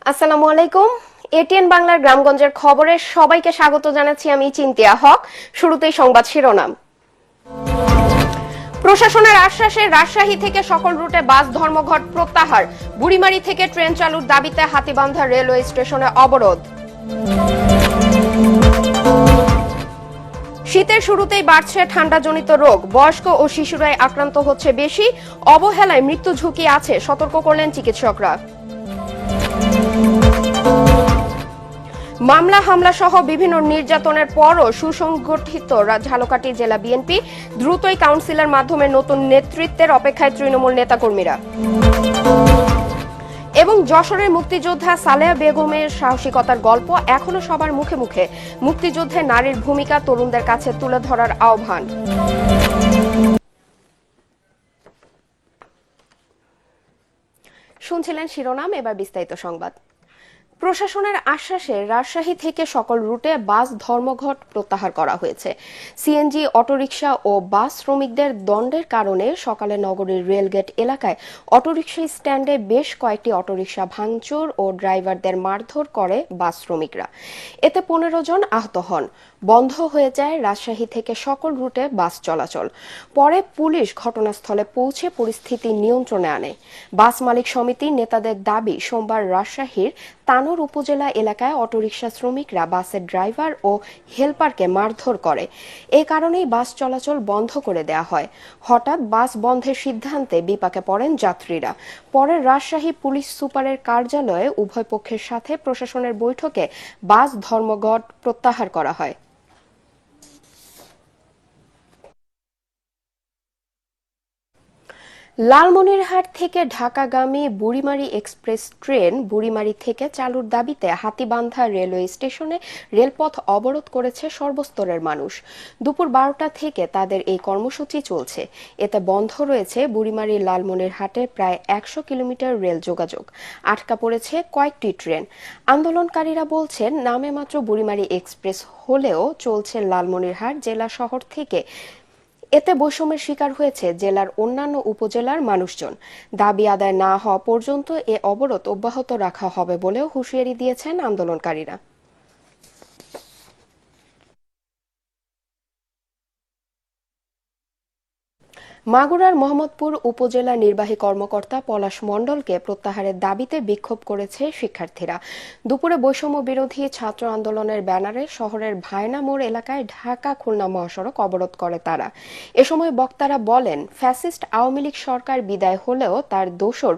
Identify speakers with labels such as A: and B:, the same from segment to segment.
A: আসসালামু আলাইকুম। এটিএন বাংলার গ্রামগঞ্জের খবরে সবাইকে স্বাগত জানাচ্ছি আমি চিন্তিয়া হক। শুরুতেই সংবাদ শিরোনাম। প্রশাসনের আশ্বাসে রাজশাহী থেকে সকল রুটে বাস ধর্মঘট প্রত্যাহার। বুড়িমারি থেকে ট্রেন চালুর দাবিতে হাতীবান্ধা রেলওয়ে স্টেশনে অবরোধ। শীতের শুরুতেই বাড়ছে ঠান্ডাজনিত রোগ, বয়স্ক ও শিশুরাই আক্রান্ত হচ্ছে বেশি, অবহেলায় মৃত্যু ঝুঁকি আছে, সতর্ক করলেন চিকিৎসকরা। মামলা হামলা সহ বিভিন্ন নির্যাতনের পরও সুসংগঠিত ঝালকাঠি জেলা বিএনপি, দ্রুতই কাউন্সিলের মাধ্যমে নতুন নেতৃত্বের অপেক্ষায় তৃণমূল নেতাকর্মীরা। এবং যশোরের মুক্তিযোদ্ধা সালেহা বেগমের সাহসিকতার গল্প এখনো সবার মুখে মুখে, মুক্তিযুদ্ধে নারীর ভূমিকা তরুণদের কাছে তুলে ধরার আহ্বান। শুনছিলেন শিরোনাম, এবার বিস্তারিত সংবাদ। প্রশাসনের আশ্বাসে রাজশাহী থেকে সকল রুটে বাস ধর্মঘট প্রত্যাহার করা হয়েছে। সিএনজি, অটোরিকশা ও বাস শ্রমিকদের দ্বন্দ্বের কারণে সকালে নগরীর রেলগেট এলাকায় অটোরিকশা স্ট্যান্ডে বেশ কয়েকটি অটোরিকশা ভাঙচুর ও ড্রাইভারদের মারধর করে বাস শ্রমিকরা। এতে 15 জন আহত হন। বন্ধ হয়ে যায় রাজশাহী থেকে সকল রুটে বাস চলাচল। পরে পুলিশ ঘটনাস্থলে পৌঁছে পরিস্থিতি নিয়ন্ত্রণে আনে। বাস মালিক সমিতির নেতাদের দাবি, সোমবার রাজশাহীর তানোর উপজেলা এলাকায় অটোরিকশা শ্রমিকরা বাসের ড্রাইভার ও হেলপারকে মারধর করে। এ কারণেই বাস চলাচল বন্ধ করে দেয়া হয়। হঠাৎ বাস বন্ধের সিদ্ধান্তে বিপাকে পড়েন যাত্রীরা। পরে রাজশাহী পুলিশ সুপারের কার্যালয়ে উভয় পক্ষের সাথে প্রশাসনের বৈঠকে বাস ধর্মঘট প্রত্যাহার করা হয়। লালমনিরহাট থেকে ঢাকাগামী বুড়িমারি এক্সপ্রেস ট্রেন বুড়িমারি থেকে চালুর দাবিতে হাতীবান্ধা রেলওয়ে স্টেশনে রেলপথ অবরোধ করেছে সর্বস্তরের মানুষ। দুপুর 12টা থেকে তাদের এই কর্মসূচি চলছে। এতে বন্ধ রয়েছে বুড়িমারি লালমনিরহাটের প্রায় 100 কিলোমিটার রেল যোগাযোগ। আটকা পড়েছে কয়েকটি ট্রেন। আন্দোলনকারীরা বলছেন, নামে মাত্র বুড়িমারি এক্সপ্রেস হলেও চলছে লালমনিরহাট জেলা শহর থেকে। এতে বৈষম্যের শিকার হয়েছে জেলার অন্যান্য উপজেলার মানুষজন। দাবি আদায় না হওয়া পর্যন্ত এ অবরোধ অব্যাহত রাখা হবে বলেও হুঁশিয়ারি দিয়েছেন আন্দোলনকারীরা। মাগুরার মোহাম্মদপুর উপজেলা নির্বাহী কর্মকর্তা পলাশ মণ্ডলকে প্রত্যাহারের দাবিতে বিক্ষোভ করেছে শিক্ষার্থীরা। দুপুরে বৈষম্য বিরোধী ছাত্র আন্দোলনের ব্যানারে শহরের ভায়না মোড় এলাকায় ঢাকা খুলনা মহাসড়ক অবরোধ করে তারা। এ সময় বক্তারা বলেন, ফ্যাসিস্ট আওয়ামী লীগ সরকার বিদায় হলেও তার দোসর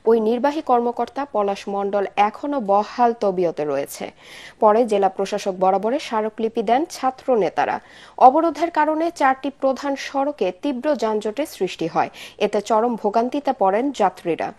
A: ওই নির্বাহী কর্মকর্তা পলাশ মণ্ডল এখনও বহাল তবিয়তে রয়েছে। পরে জেলা প্রশাসক বরাবরে স্মারকলিপি দেন ছাত্র নেতারা। অবরোধের কারণে 4টি প্রধান সড়কে তীব্র যানজট সৃষ্টি হয়। এতে চরম ভোগান্তিতে পড়েন যাত্রীরা।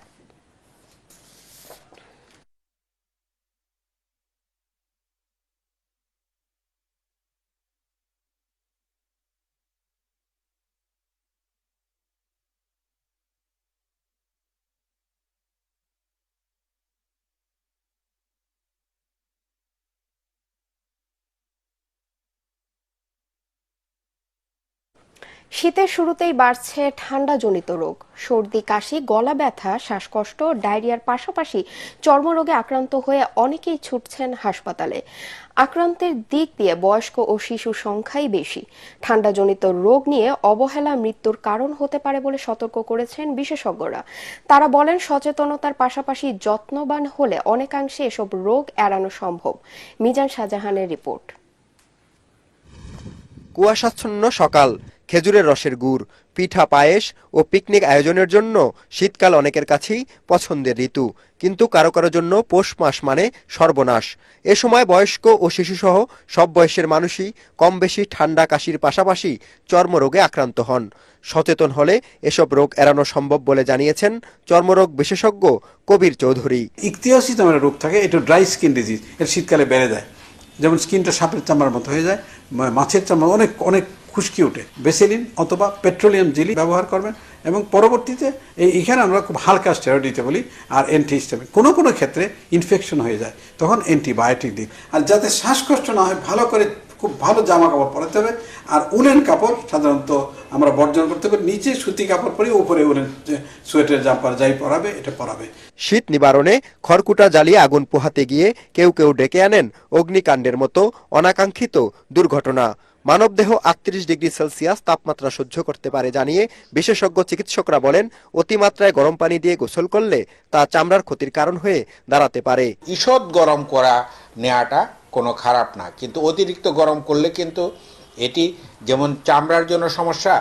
A: শীতের শুরুতেই বাড়ছে ঠান্ডাজনিত রোগ। সর্দি, কাশি, গলা ব্যথা, শ্বাসকষ্ট, ডায়রিয়ার পাশাপাশি চর্মরোগে আক্রান্ত হয়ে অনেকেই ছুটছেন হাসপাতালে। আক্রান্তের দিক দিয়ে বয়স্ক ও শিশু সংখ্যাই বেশি। ঠান্ডাজনিত রোগ নিয়ে অবহেলা মৃত্যুর কারণ হতে পারে বলে সতর্ক করেছেন বিশেষজ্ঞরা। তারা বলেন, সচেতনতার পাশাপাশি যত্নবান হলে অনেকাংশে এসব রোগ এড়ানো সম্ভব। মিজান শাহজাহানের রিপোর্ট।
B: কুয়াশাচ্ছন্ন সকাল, খেজুরের রসের গুড়, পিঠা, পায়েস ও পিকনিক আয়োজনের জন্য শীতকাল অনেকের কাছেই পছন্দের ঋতু, কিন্তু কারো কারো জন্য পৌষ মাস মানে সর্বনাশ। এ সময় বয়স্ক ও শিশুসহ সব বয়সের মানুষই কম বেশি ঠান্ডা, কাশির পাশাপাশি চর্মরোগে আক্রান্ত হন। সচেতন হলে এসব রোগ এড়ানো সম্ভব বলে জানিয়েছেন চর্মরোগ বিশেষজ্ঞ কবির চৌধুরী।
C: ইকতিয়াসিস নামের রোগ থাকে, এটা ড্রাই স্কিন ডিজিজ, এটা শীতকালে বেড়ে যায়। যেমন স্কিনটা সাপের চামড়ার মতো হয়ে যায়, মাছের চামড়া অনেক অনেক খুশকি ওঠে। বেসিলিন অথবা পেট্রোলিয়াম জেলি ব্যবহার করবেন এবং পরবর্তীতে এইখানে আমরা খুব হালকা স্টেরয়েড দিতে বলি আর অ্যান্টিহিস্টামিন। কোনো কোনো ক্ষেত্রে ইনফেকশন হয়ে যায়, তখন অ্যান্টিবায়োটিক দিই। আর যাতে শ্বাসকষ্ট না হয়, ভালো করে খুব ভালো জামা কাপড় পরাতে হবে। আর উলেন কাপড় সাধারণত আমরা বর্জন করতে হবে, নিচে সুতি কাপড় পরে উপরে উলেন সোয়েটার জাম্পার যাই পরাবে এটা পরাবে।
B: শীত নিবারণে খড়কুটা জ্বালিয়ে আগুন পোহাতে গিয়ে কেউ কেউ ডেকে আনেন অগ্নিকাণ্ডের মতো অনাকাঙ্ক্ষিত দুর্ঘটনা। মানবদেহ ৩৮ ডিগ্রি সেলসিয়াস তাপমাত্রা সহ্য করতে পারে জানিয়ে বিশেষজ্ঞ চিকিৎসকরা বলেন, অতিমাত্রায় গরম পানি দিয়ে গোসল করলে তা চামড়ার ক্ষতির কারণ হয়ে দাঁড়াতে পারে।
D: ঈষৎ গরম করা নেওয়াটা কোনো খারাপ না, কিন্তু অতিরিক্ত গরম করলে কিন্তু এটি যেমন চামড়ার জন্য সমস্যা,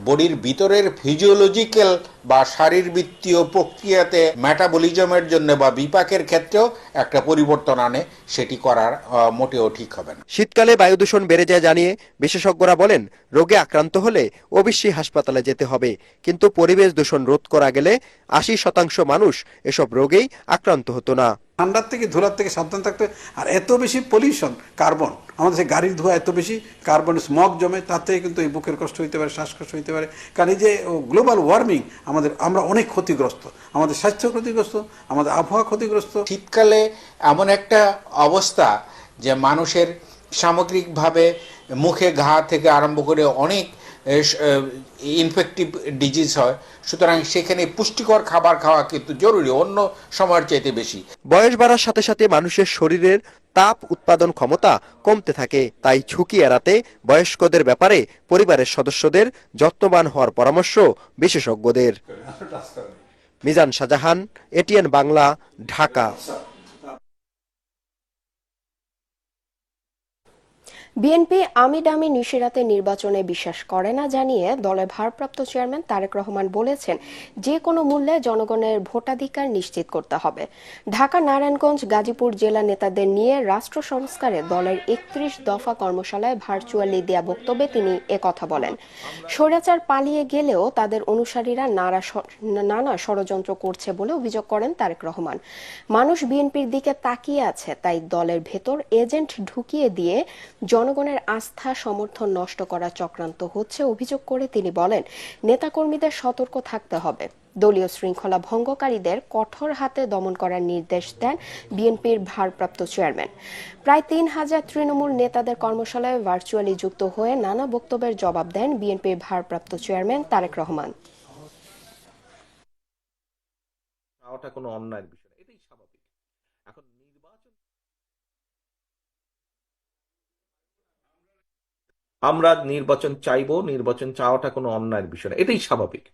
D: বডির ভিতরের ফিজিওলজিক্যাল বা শারীরবৃত্তীয় প্রক্রিয়াতে মেটাবলিজমের জন্য বা বিপাকের ক্ষেত্রেও একটা পরিবর্তন আনে, সেটি করার মোটেও ঠিক হবে না।
B: শীতকালে বায়ু দূষণ বেড়ে যায় জানিয়ে বিশেষজ্ঞরা বলেন, রোগে আক্রান্ত হলে অবশ্যই হাসপাতালে যেতে হবে, কিন্তু পরিবেশ দূষণ রোধ করা গেলে ৮০% মানুষ এসব রোগেই আক্রান্ত হতো না।
C: ঠান্ডার থেকে ধুলার থেকে সাবধান থাকতে। আর এত বেশি পলিউশন, কার্বন, আমাদের সেই গাড়ির ধোঁয়া এত বেশি কার্বন স্মগ জমে, তাতে কিন্তু এই বুকের কষ্ট হইতে পারে, শ্বাসকষ্ট হইতে পারে। কারণ এই যে গ্লোবাল ওয়ার্মিং আমরা অনেক ক্ষতিগ্রস্ত, আমাদের স্বাস্থ্য ক্ষতিগ্রস্ত, আমাদের আবহাওয়া ক্ষতিগ্রস্ত।
D: শীতকালে এমন একটা অবস্থা যে মানুষের সামগ্রিকভাবে মুখে ঘা থেকে আরম্ভ করে অনেক ইনফেক্টিভ ডিজিজ হয়, সুতরাং সেখানে পুষ্টিকর খাবার খাওয়া কিন্তু জরুরি, অন্য সময়ের চাইতে বেশি।
B: বয়স বাড়ার সাথে সাথে মানুষের শরীরের তাপ উৎপাদন ক্ষমতা কমতে থাকে, তাই ঝুঁকি এড়াতে বয়স্কদের ব্যাপারে পরিবারের সদস্যদের যত্নবান হওয়ার পরামর্শ বিশেষজ্ঞদের। মিজান শাহজাহান, এটিএন বাংলা, ঢাকা।
A: বিএনপি আমিডামি নিশিরাতে নির্বাচনে বিশ্বাস করে না জানিয়ে দলের ভারপ্রাপ্ত চেয়ারম্যান তারেক রহমান বলেছেন, যে কোনো মূল্যে জনগণের ভোটাধিকার নিশ্চিত করতে হবে। ঢাকা, নারায়ণগঞ্জ, গাজীপুর জেলা নেতাদের নিয়ে রাষ্ট্র সংস্কারে দলের ৩১ দফা কর্মশালায় ভার্চুয়ালি দেয়া বক্তব্যে তিনি একথা বলেন। স্বৈরাচার পালিয়ে গেলেও তাদের অনুসারীরা নানা ষড়যন্ত্র করছে বলে অভিযোগ করেন তারেক রহমান। মানুষ বিএনপির দিকে তাকিয়ে আছে, তাই দলের ভেতর এজেন্ট ঢুকিয়ে দিয়ে জনগণের আস্থা সমর্থন নষ্ট করার চক্রান্ত হচ্ছে অভিযোগ করে তিনি বলেন, নেতাকর্মীদের সতর্ক থাকতে হবে। দলীয় শৃঙ্খলা ভঙ্গকারীদের কঠোর হাতে দমন করার নির্দেশ দেন বিএনপির ভারপ্রাপ্ত চেয়ারম্যান। প্রায় ৩,০০০ তৃণমূল নেতাদের কর্মশালায় ভার্চুয়ালি যুক্ত হয়ে নানা বক্তব্যের জবাব দেন বিএনপির ভারপ্রাপ্ত চেয়ারম্যান তারেক রহমান।
E: ওটা কোনো অন্যায়ের বিষয় না, এটাই স্বাভাবিক। এখন আমরা নির্বাচন চাইবো, নির্বাচন চাওয়াটা কোনো অন্যায়ের বিষয় না, এটাই স্বাভাবিক।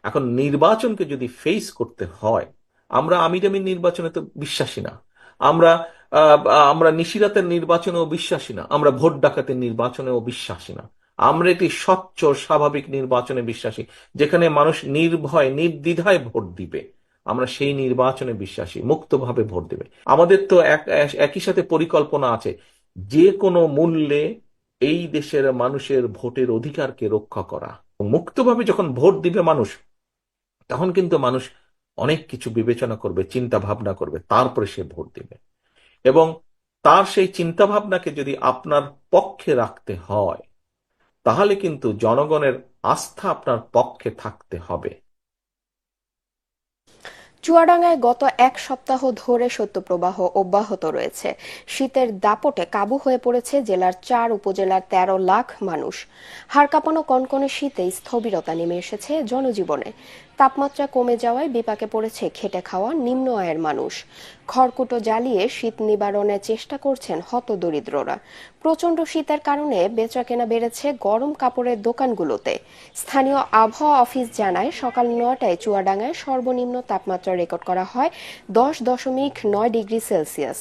E: এখন নির্বাচনকে যদি ফেস করতে হয়, আমরা আমিডামি নির্বাচনে তো বিশ্বাসী না, আমরা আমরা নিশিরাতের নির্বাচনেও বিশ্বাসী না, আমরা ভোট ডাকাতের নির্বাচনেও বিশ্বাসী না। আমরা একটি স্বচ্ছ স্বাভাবিক নির্বাচনে বিশ্বাসী, যেখানে মানুষ নির্ভয় নির্দ্বিধায় ভোট দিবে। আমরা সেই নির্বাচনে বিশ্বাসী, মুক্তভাবে ভোট দেবে। আমাদের তো একই সাথে পরিকল্পনা আছে, যে কোনো মূল্যে এই দেশের মানুষের ভোটের অধিকারকে রক্ষা করা। মুক্তভাবে যখন ভোট দিবে মানুষ, তখন কিন্তু মানুষ অনেক কিছু বিবেচনা করবে, চিন্তা ভাবনা করবে, তারপরে সে ভোট দিবে। এবং তার সেই চিন্তা ভাবনাকে যদি আপনার পক্ষে রাখতে হয়, তাহলে কিন্তু জনগণের আস্থা আপনার পক্ষে থাকতে হবে।
A: চুয়াডাঙ্গায় গত এক সপ্তাহ ধরে শৈত্যপ্রবাহ অব্যাহত রয়েছে। শীতের দাপটে কাবু হয়ে পড়েছে জেলার ৪ উপজেলার ১৩ লাখ মানুষ। হাড় কাঁপানো কনকনে শীতে স্থবিরতা নেমে এসেছে জনজীবনে। তাপমাত্রা কমে যাওয়ায় বিপাকে পড়েছে খেটে খাওয়া নিম্ন আয়ের মানুষ। খড়কুটো জ্বালিয়ে শীত নিবারণের চেষ্টা করছেন হতদরিদ্ররা। প্রচণ্ড শীতের কারণে বেচাকেনা বেড়েছে গরম কাপড়ের দোকানগুলোতে। স্থানীয় আবহাওয়া অফিস জানায়, সকাল ৯টায় চুয়াডাঙ্গায় সর্বনিম্ন তাপমাত্রা রেকর্ড করা হয় ১০.৯ ডিগ্রি সেলসিয়াস।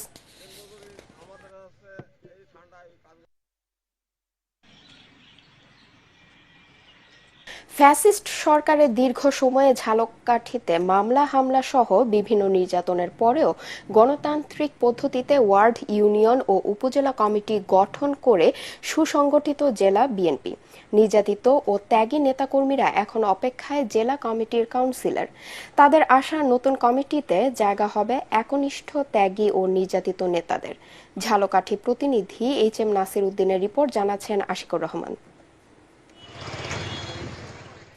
A: ফ্যাসিস্ট সরকারের দীর্ঘ সময়ে ঝালকাঠিতে মামলা হামলা সহ বিভিন্ন নির্যাতনের পরেও গণতান্ত্রিক পদ্ধতিতে ওয়ার্ড, ইউনিয়ন ও উপজেলা কমিটি গঠন করে সুসংগঠিত জেলা বিএনপি। নির্যাতিত ও ত্যাগী নেতাকর্মীরা এখন অপেক্ষায় জেলা কমিটির কাউন্সিলর। তাদের আশা, নতুন কমিটিতে জায়গা হবে একনিষ্ঠ ত্যাগী ও নির্যাতিত নেতাদের। ঝালকাঠি প্রতিনিধি HM নাসির উদ্দিনের রিপোর্ট, জানাচ্ছেন আশিকুর রহমান।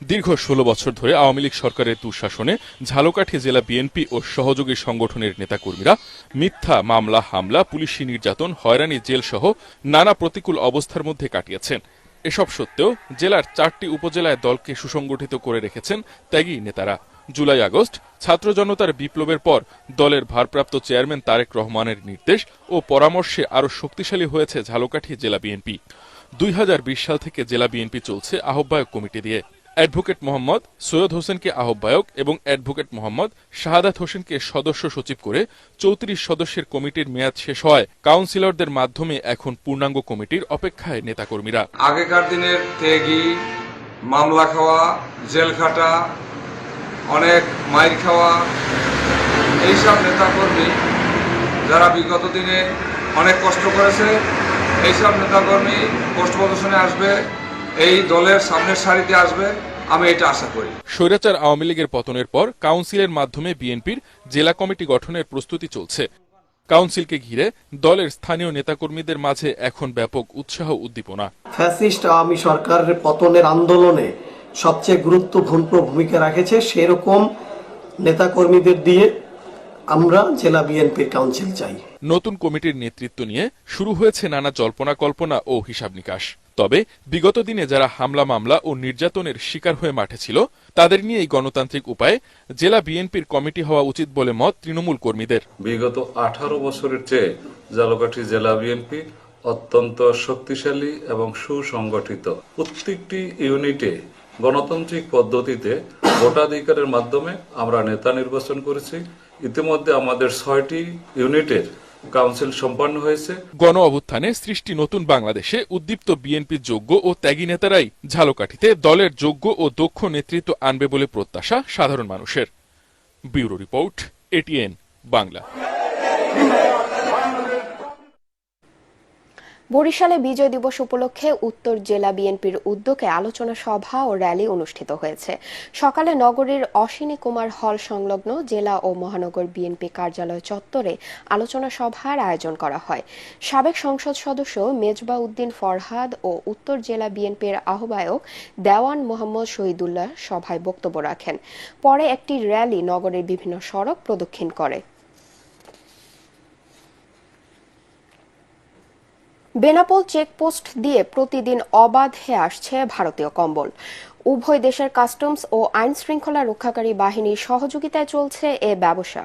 F: দীর্ঘ ১৬ বছর ধরে আওয়ামী লীগ সরকারের দুঃশাসনে ঝালকাঠি জেলা বিএনপি ও সহযোগী সংগঠনের নেতাকর্মীরা মিথ্যা মামলা, হামলা, পুলিশি নির্যাতন, হয়রানি, জেলসহ নানা প্রতিকূল অবস্থার মধ্যে কাটিয়েছেন। এসব সত্ত্বেও জেলার 4টি উপজেলায় দলকে সুসংগঠিত করে রেখেছেন ত্যাগী নেতারা। জুলাই আগস্ট ছাত্র জনতার বিপ্লবের পর দলের ভারপ্রাপ্ত চেয়ারম্যান তারেক রহমানের নির্দেশ ও পরামর্শে আরও শক্তিশালী হয়েছে ঝালকাঠি জেলা বিএনপি। 2020 সাল থেকে জেলা বিএনপি চলছে আহ্বায়ক কমিটি দিয়ে। অ্যাডভোকেট মোহাম্মদ সৈয়দ হোসেনকে আহ্বায়ক এবং অ্যাডভোকেট মোহাম্মদ শাহাদাত হোসেনকে সদস্য সচিব করে 34 সদস্যের কমিটির মেয়াদ শেষ হয়। কাউন্সিলরদের মাধ্যমে এখন পূর্ণাঙ্গ কমিটির অপেক্ষায় নেতাকর্মীরা।
G: আগেকার দিনের ত্যাগী, মামলা খাওয়া, জেল খাটা, অনেক মাইর খাওয়া এইসব নেতাকর্মী যারা বিগত দিনে অনেক কষ্ট করেছে, এইসব নেতাকর্মী পোস্ট প্রদর্শনে আসবে, এই দলের সামনের সারিতে আসবে, আমি এটা আশা করি।
F: স্বৈরাচার আওয়ামী লীগের পতনের পর কাউন্সিলের মাধ্যমে বিএনপির জেলা কমিটি গঠনের প্রস্তুতি চলছে। কাউন্সিলকে ঘিরে দলের স্থানীয় নেতাকর্মীদের মাঝে এখন ব্যাপক উৎসাহ উদ্দীপনা।
H: ফ্যাসিস্ট আওয়ামী সরকারের পতনের আন্দোলনে সবচেয়ে গুরুত্বপূর্ণ ভূমিকা রাখেছে সেরকম নেতাকর্মীদের দিয়ে আমরা জেলা বিএনপির কাউন্সিল চাই।
F: নতুন কমিটির নেতৃত্ব নিয়ে শুরু হয়েছে নানা জল্পনা কল্পনা ও হিসাব নিকাশ। তবে বিগত দিনে যারা হামলা, মামলা ও নির্যাতনের শিকার হয়ে মাঠে ছিল তাদের নিয়ে এই গণতান্ত্রিক উপায়ে জেলা বিএনপির কমিটি হওয়া উচিত বলে মত তৃণমূল কর্মীদের।
I: বিগত 18 বছরের চেয়ে ঝালকাঠি জেলা বিএনপি অত্যন্ত শক্তিশালী এবং সুসংগঠিত। প্রত্যেকটি ইউনিটে গণতান্ত্রিক পদ্ধতিতে ভোটাধিকারের মাধ্যমে আমরা নেতা নির্বাচন করেছি। ইতিমধ্যে আমাদের 6টি ইউনিটের কাউন্সিল সম্পন্ন হয়েছে।
F: গণ অভ্যুত্থানে সৃষ্টি নতুন বাংলাদেশে উদ্দীপ্ত বিএনপির যোগ্য ও ত্যাগী নেতারাই ঝালকাঠিতে দলের যোগ্য ও দক্ষ নেতৃত্ব আনবে বলে প্রত্যাশা সাধারণ মানুষের। Bureau report, ATN Bangla.
A: বরিশালে বিজয় দিবস উপলক্ষে উত্তর জেলা বিএনপির উদ্যোগে আলোচনা সভা ও র্যালি অনুষ্ঠিত হয়েছে। সকালে নগরীর অশ্বিনী কুমার হল সংলগ্ন জেলা ও মহানগর বিএনপি কার্যালয় চত্বরে আলোচনা সভার আয়োজন করা হয়। সাবেক সংসদ সদস্য মেজবা উদ্দিন ফরহাদ ও উত্তর জেলা বিএনপির আহ্বায়ক দেওয়ান মোহাম্মদ শহীদুল্লাহ সভায় বক্তব্য রাখেন। পরে একটি র্যালি নগরের বিভিন্ন সড়ক প্রদক্ষিণ করে। বেনাপোল চেকপোস্ট দিয়ে প্রতিদিন অবাধে আসছে ভারতীয় কম্বল। উভয় দেশের কাস্টমস ও আইন শৃঙ্খলা রক্ষাকারী বাহিনীর সহযোগিতায় চলছে এ ব্যবসা।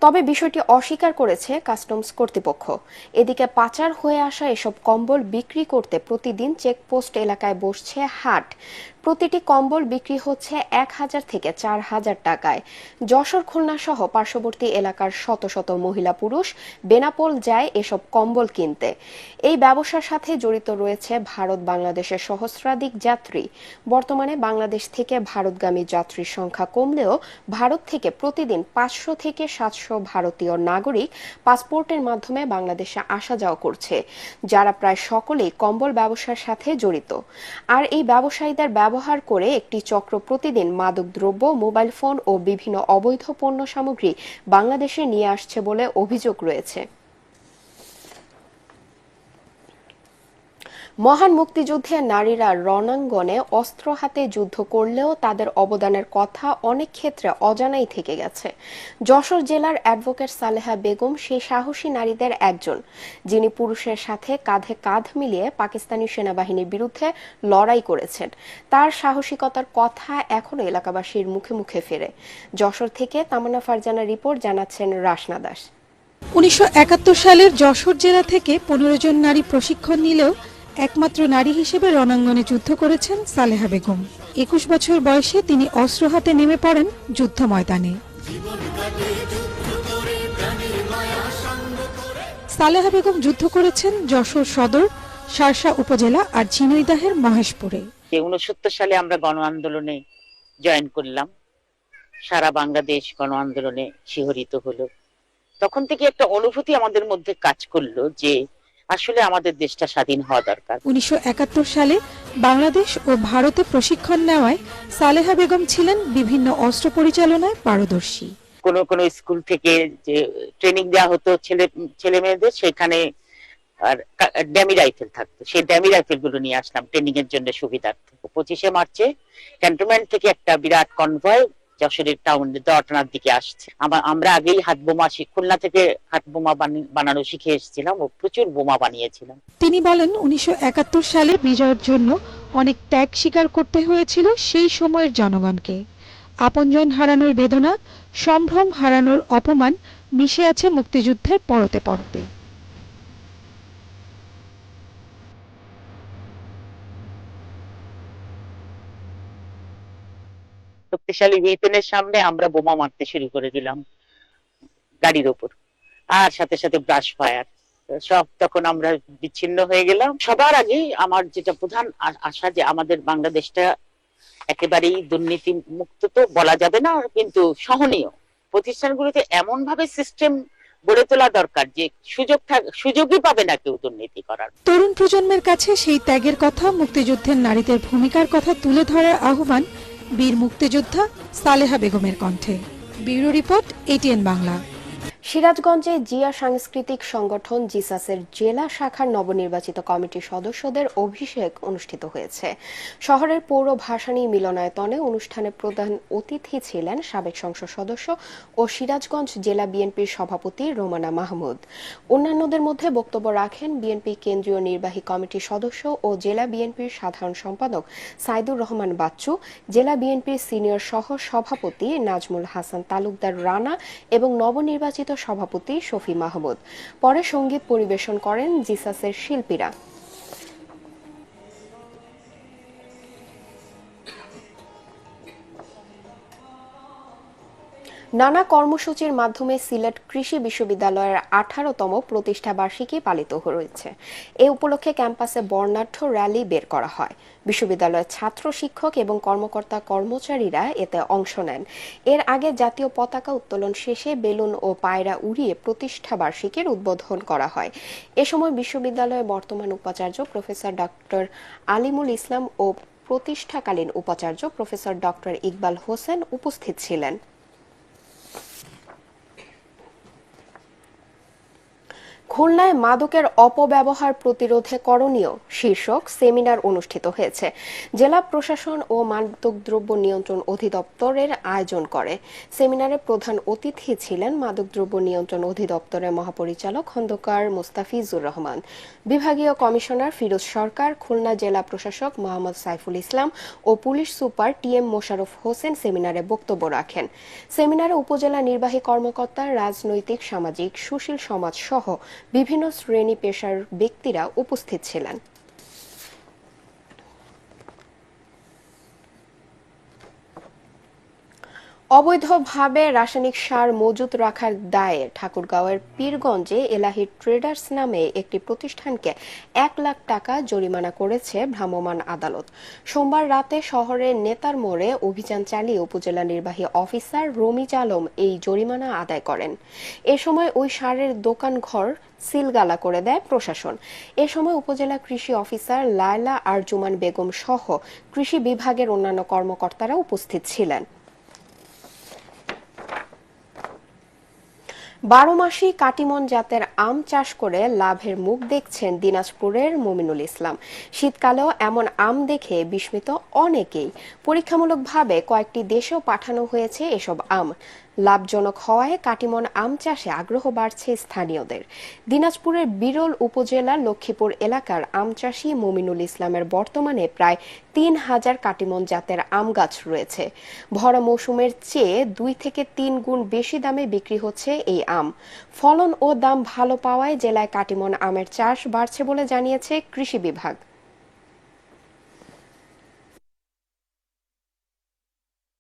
A: তবে বিষয়টি অস্বীকার করেছে কাস্টমস কর্তৃপক্ষ। এদিকে পাচার হয়ে আসা এসব কম্বল বিক্রি করতে প্রতিদিন চেকপোস্ট এলাকায় বসছে হাট। প্রতিটি কম্বল বিক্রি হচ্ছে 1000 থেকে 4000 টাকায়। যশোর, খুলনা সহ পার্শ্ববর্তী এলাকার শত শত মহিলা পুরুষ বেনাপোল যায় এসব কম্বল কিনতে। এই ব্যবসার সাথে জড়িত রয়েছে ভারত বাংলাদেশের সহস্রাধিক যাত্রী। বর্তমানে বাংলাদেশ থেকে ভারতগামী যাত্রীর সংখ্যা কমলেও ভারত থেকে প্রতিদিন 500 থেকে 700 ভারতীয় নাগরিক পাসপোর্টের মাধ্যমে বাংলাদেশে আসা যাওয়া করছে, যারা প্রায় সকলেই কম্বল ব্যবসার সাথে জড়িত। আর এই ব্যবসায়ীদের ব্যবহার করে একটি চক্র প্রতিদিন মাদকদ্রব্য, মোবাইল ফোন ও বিভিন্ন অবৈধ পণ্য সামগ্রী বাংলাদেশে নিয়ে আসছে বলে অভিযোগ রয়েছে। মহান মুক্তিযুদ্ধে নারীরা রণাঙ্গনে অস্ত্র হাতে যুদ্ধ করলেও তাদের অবদানের কথা অনেক ক্ষেত্রে অজানাই থেকে গেছে। যশোর জেলার অ্যাডভোকেট সালেহা বেগম সেই সাহসী নারীদের একজন, যিনি পুরুষের সাথে কাঁধে কাঁধ মিলিয়ে পাকিস্তানি সেনাবাহিনীর বিরুদ্ধে লড়াই করেছেন। তার সাহসিকতার কথা এখনো এলাকাবাসীর মুখে মুখে ফেরে। যশোর থেকে তামান্না ফারজানা রিপোর্ট, জানাচ্ছেন রাশনা দাস।
J: 1971 সালের যশোর জেলা থেকে 15 জন নারী প্রশিক্ষণ নিলেও একমাত্র নারী হিসেবে রণাঙ্গনে যুদ্ধ করেছেন সালেহা বেগম। 21 বছর বয়সে তিনি অস্ত্র হাতে নেমে পড়েন যুদ্ধ ময়দানে। সালেহা বেগম যুদ্ধ করেছেন যশোর সদর, শার্শা উপজেলা আর ঝিনাইদহের মহেশপুরে।
K: 69 সালে আমরা গণ আন্দোলনে জয়েন করলাম, সারা বাংলাদেশ গণ আন্দোলনে শিহরিত হলো। তখন থেকে একটা অনুভূতি আমাদের মধ্যে কাজ করলো যে আসলে আমাদের দেশটা স্বাধীন হওয়া দরকার।
J: 1971 সালে বাংলাদেশ ও ভারতে প্রশিক্ষণ নেওয়ায় সালেহা বেগম ছিলেন বিভিন্ন অস্ত্র পরিচালনায় পারদর্শী।
K: কোন স্কুল থেকে যে ট্রেনিং দেওয়া হতো ছেলে মেয়েদের, সেখানে আর ড্যামি রাইফেল থাকতো, সেই ড্যামি রাইফেল গুলো নিয়ে আসলাম ট্রেনিং এর জন্য সুবিধার্থে। 25শে মার্চে ক্যান্টনমেন্ট থেকে একটা বিরাট কনভয় যশোরের টাউনের দোয়াটানার দিকে আসছে। আমরা আগেই হাত বোমা খুলনা থেকে হাত বোমা বানানো শিখে এসেছিলাম ও প্রচুর বোমা বানিয়েছিলাম।
J: তিনি বলেন 1971 সালে বিজয়ের জন্য অনেক ত্যাগ স্বীকার করতে হয়েছিল সেই সময়ের জনগণকে। আপনজন হারানোর বেদনা, সম্ভ্রম হারানোর অপমান মিশে আছে মুক্তিযুদ্ধের পরতে পরতে।
K: শক্তিশালী ওয়েপনের সামনে আমরা বোমা মারতে শুরু করে দিলাম গাড়ির ওপর, আর সাথে সাথে ব্রাশ ফায়ার, সব তখন আমরা বিচ্ছিন্ন হয়ে গেলাম। সবার আগে আমার যেটা প্রধান আশা যে আমাদের বাংলাদেশটা একেবারেই দুর্নীতি মুক্ত তো বলা যাবে না, কিন্তু সহনীয় প্রতিষ্ঠানগুলোতে এমন ভাবে সিস্টেম গড়ে তোলা দরকার যে সুযোগই পাবে না কেউ দুর্নীতি করার।
J: তরুণ প্রজন্মের কাছে সেই ত্যাগের কথা, মুক্তিযুদ্ধের নারীদের ভূমিকার কথা তুলে ধরার আহ্বান বীর মুক্তিযোদ্ধা সালেহা বেগমের কণ্ঠে। Bureau report, ATN Bangla.
A: সিরাজগঞ্জে জিয়া সাংস্কৃতিক সংগঠন জিসাসের জেলা শাখার নবনির্বাচিত কমিটির সদস্যদের অভিষেক অনুষ্ঠিত হয়েছে। শহরের পৌর ভাসানী মিলনায়তনে অনুষ্ঠানে প্রধান অতিথি ছিলেন সাবেক সংসদ সদস্য ও সিরাজগঞ্জ জেলা বিএনপির সভাপতি রোমানা মাহমুদ। অন্যান্যদের মধ্যে বক্তব্য রাখেন বিএনপি কেন্দ্রীয় নির্বাহী কমিটির সদস্য ও জেলা বিএনপির সাধারণ সম্পাদক সাইদুর রহমান বাচ্চু, জেলা বিএনপির সিনিয়র সহ সভাপতি নাজমুল হাসান তালুকদার রানা এবং নবনির্বাচিত সভাপতি শফি মাহমুদ। পরে সঙ্গীত পরিবেশন করেন জিসাসের শিল্পীরা। নানা কর্মসূচির মাধ্যমে সিলেট কৃষি বিশ্ববিদ্যালয়ের 18তম প্রতিষ্ঠা বার্ষিকী পালিত হয়েছে। এ উপলক্ষে ক্যাম্পাসে বর্ণাঢ্য র্যালি বের করা হয়। বিশ্ববিদ্যালয়ের ছাত্র, শিক্ষক এবং কর্মকর্তা কর্মচারীরা এতে অংশ নেন। এর আগে জাতীয় পতাকা উত্তোলন শেষে বেলুন ও পায়রা উড়িয়ে প্রতিষ্ঠা বার্ষিকীর উদ্বোধন করা হয়। এ সময় বিশ্ববিদ্যালয়ের বর্তমান উপাচার্য প্রফেসর ডক্টর আলিমুল ইসলাম ও প্রতিষ্ঠাকালীন উপাচার্য প্রফেসর ডক্টর ইকবাল হোসেন উপস্থিত ছিলেন। খুলনায় মাদকের অপব্যবহার প্রতিরোধে করণীয় শীর্ষক সেমিনার অনুষ্ঠিত হয়েছে। জেলা প্রশাসন ও মাদকদ্রব্য নিয়ন্ত্রণ অধিদপ্তরের আয়োজন করে। সেমিনারে প্রধান অতিথি ছিলেন মাদকদ্রব্য নিয়ন্ত্রণ অধিদপ্তরের মহাপরিচালক খন্দকার মোস্তাফিজুর রহমান, বিভাগীয় কমিশনার ফিরোজ সরকার, খুলনা জেলা প্রশাসক মোহাম্মদ সাইফুল ইসলাম ও police super TM Mosharraf Hossain সেমিনারে বক্তব্য রাখেন। সেমিনারে উপজেলা নির্বাহী কর্মকর্তা, রাজনৈতিক, সামাজিক, সুশীল সমাজ সহ বিভিন্ন শ্রেণী পেশার ব্যক্তিরা উপস্থিত ছিলেন। অবৈধভাবে রাসায়নিক সার মজুত রাখার দায়ে ঠাকুরগাঁওয়ের পীরগঞ্জে এলাহি ট্রেডার্স নামে একটি প্রতিষ্ঠানকে 1 লাখ টাকা জরিমানা করেছে ভ্রাম্যমাণ আদালত। সোমবার রাতে শহরের নেতার মোড়ে অভিযান চালিয়ে উপজেলা নির্বাহী অফিসার রমিজ আলম এই জরিমানা আদায় করেন। এ সময় ওই সারের দোকানঘর সিলগালা করে দেয় প্রশাসন। এ সময় উপজেলা কৃষি অফিসার লায়লা আরজুমান বেগম সহ কৃষি বিভাগের অন্যান্য কর্মকর্তারা উপস্থিত ছিলেন। 12 মাসি কাটিমন জাতের আম চাষ করে লাভের মুখ দেখছেন দিনাজপুরের মমিনুল ইসলাম। শীতকালেও এমন আম দেখে বিস্মিত অনেকেই। পরীক্ষামূলকভাবে কয়েকটি দেশেও পাঠানো হয়েছে এসব আম। লাভজনক হওয়ায় কাটিমন আম চাষে আগ্রহ বাড়ছে স্থানীয়দের। দিনাজপুরের বিরল উপজেলার লক্ষ্মীপুর এলাকার আম চাষী মমিনুল ইসলামের বর্তমানে প্রায় 3000 কাটিমন জাতের আম গাছ রয়েছে। ভরা মৌসুমের চেয়ে 2 থেকে 3 গুণ বেশি দামে বিক্রি হচ্ছে এই আম। ফলন ও দাম ভালো পাওয়ায় জেলায় কাটিমন আমের চাষ বাড়ছে বলে জানিয়েছে কৃষি বিভাগ।